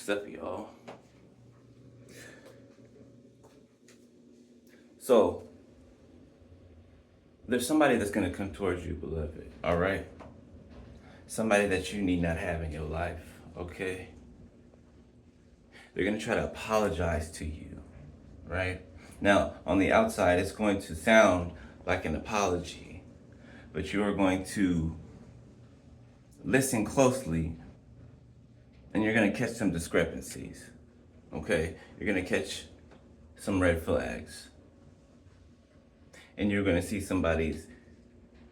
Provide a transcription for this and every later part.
What's up, y'all? So, there's somebody that's going to come towards you, beloved, all right? Somebody that you need not have in your life, okay? They're going to try to apologize to you, right? Now, on the outside, it's going to sound like an apology, but you are going to listen closely and you're going to catch some discrepancies, okay? You're going to catch some red flags. And you're going to see somebody's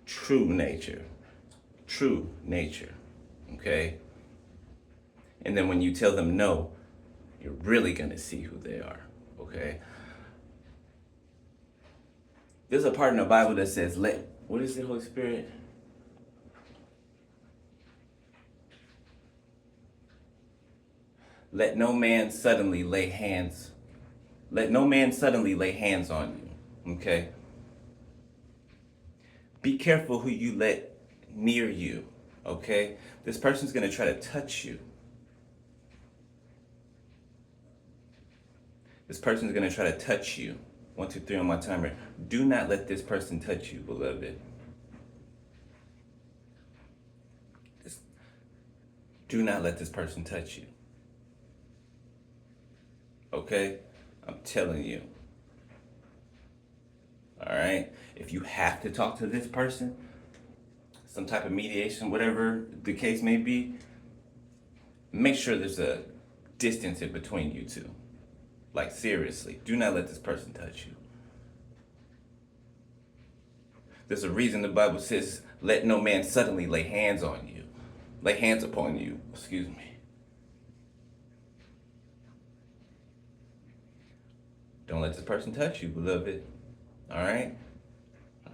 true nature, okay? And then when you tell them no, you're really going to see who they are, okay? There's a part in the Bible that says, what is it, Holy Spirit? Let no man suddenly lay hands on you, okay? Be careful who you let near you, okay? This person's gonna try to touch you. This person's gonna try to touch you. 1, 2, 3 on my timer. Do not let this person touch you, beloved. Do not let this person touch you. Okay? I'm telling you. All right? If you have to talk to this person, some type of mediation, whatever the case may be, make sure there's a distance in between you two. Like, seriously, do not let this person touch you. There's a reason the Bible says, let no man suddenly lay hands on you. Lay hands upon you, excuse me. Don't let this person touch you, beloved. All right?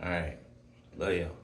All right. Love y'all.